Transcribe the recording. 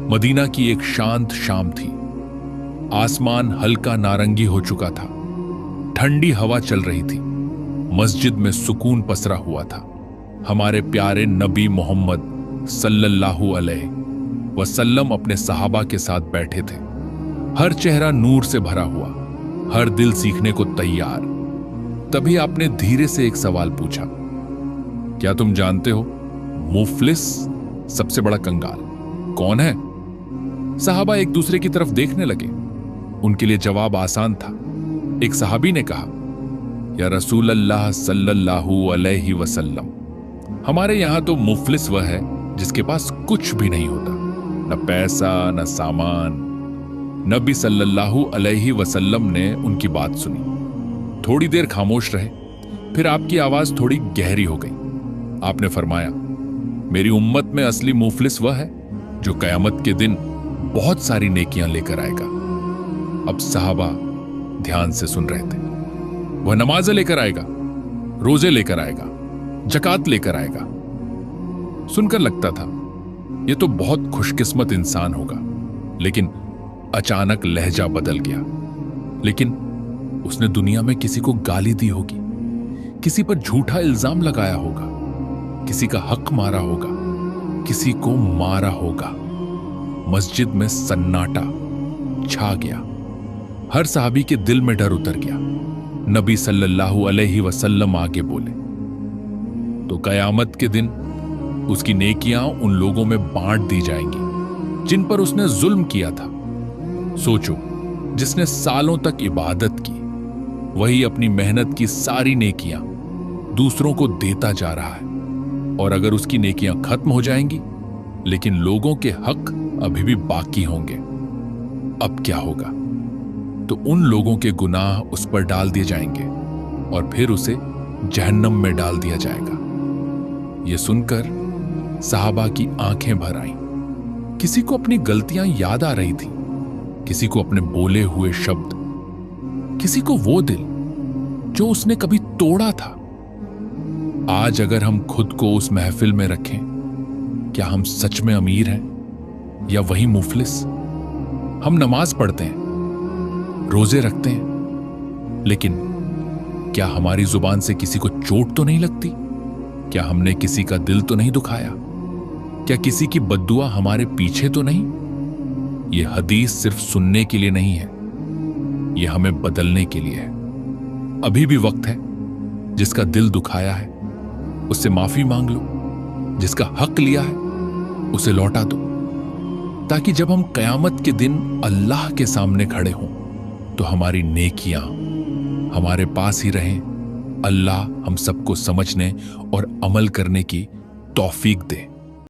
Medina की एक शांत शाम थी। आसमान हल्का नारंगी हो चुका था। ठंडी हवा चल रही थी। मस्जिद में सुकून पसरा हुआ था। हमारे प्यारे नबी मोहम्मद सल्लल्लाहु अलैहि वसल्लम अपने सहाबा के साथ बैठे थे। हर चेहरा नूर से भरा हुआ, हर दिल सीखने को तैयार। तभी आपने धीरे से एक सवाल पूछा, क्या तुम जानते हो मुफलिस सबसे बड़ा कंगाल कौन है? सहाबा एक दूसरे की तरफ देखने लगे। उनके लिए जवाब आसान था। एक सहाबी ने कहा, या रसूल अल्लाह सल्लल्लाहु अलैहि वसल्लम, हमारे यहां तो मुफलिस वह है जिसके पास कुछ भी नहीं होता, न पैसा न सामान। नबी सल्लल्लाहु अलैहि वसल्लम ने उनकी बात सुनी। थोड़ी देर खामोश रहे, फिर आपकी आवाज थोड़ी गहरी हो गई। आपने फरमाया, मेरी उम्मत में असली मुफलिस वह है जो कयामत के दिन बहुत सारी नेकियां लेकर आएगा। अब सहाबा ध्यान से सुन रहे थे। वह नमाज़ें लेकर आएगा, रोजे लेकर आएगा, जकात लेकर आएगा। सुनकर लगता था यह तो बहुत खुशकिस्मत इंसान होगा, लेकिन अचानक लहजा बदल गया। लेकिन उसने दुनिया में किसी को गाली दी होगी, किसी पर झूठा इल्जाम लगाया होगा, किसी का हक मारा होगा, किसी को मारा होगा। मस्जिद में सन्नाटा छा गया। हर सहाबी के दिल में डर उतर गया। नबी सल्लल्लाहु अलैहि वसल्लम आगे बोले, तो कयामत के दिन उसकी नेकियां उन लोगों में बांट दी जाएंगी जिन पर उसने जुल्म किया था। सोचो, जिसने सालों तक इबादत की, वही अपनी मेहनत की सारी नेकियां दूसरों को देता जा रहा है। और अगर उसकी नेकियां खत्म हो जाएंगी, लेकिन लोगों के हक अभी भी बाकी होंगे, अब क्या होगा? तो उन लोगों के गुनाह उस पर डाल दिए जाएंगे और फिर उसे जहन्नम में डाल दिया जाएगा। यह सुनकर सहाबा की आंखें भर आईं। किसी को अपनी गलतियां याद आ रही थी, किसी को अपने बोले हुए शब्द, किसी को वो दिल जो उसने कभी तोड़ा था। आज अगर हम खुद को उस महफिल में रखें, क्या हम सच में अमीर हैं या वही मुफलिस? हम नमाज पढ़ते हैं, रोजे रखते हैं, लेकिन क्या हमारी जुबान से किसी को चोट तो नहीं लगती? क्या हमने किसी का दिल तो नहीं दुखाया? क्या किसी की बद्दुआ हमारे पीछे तो नहीं? यह हदीस सिर्फ सुनने के लिए नहीं है, यह हमें बदलने के लिए है। अभी भी वक्त है। जिसका दिल दुखाया है उससे माफी मांग लो, जिसका हक लिया है उसे लौटा दो, ताकि जब हम कयामत के दिन अल्लाह के सामने खड़े हों तो हमारी नेकियां हमारे पास ही रहें। अल्लाह हम सबको समझने और अमल करने की तौफीक दे।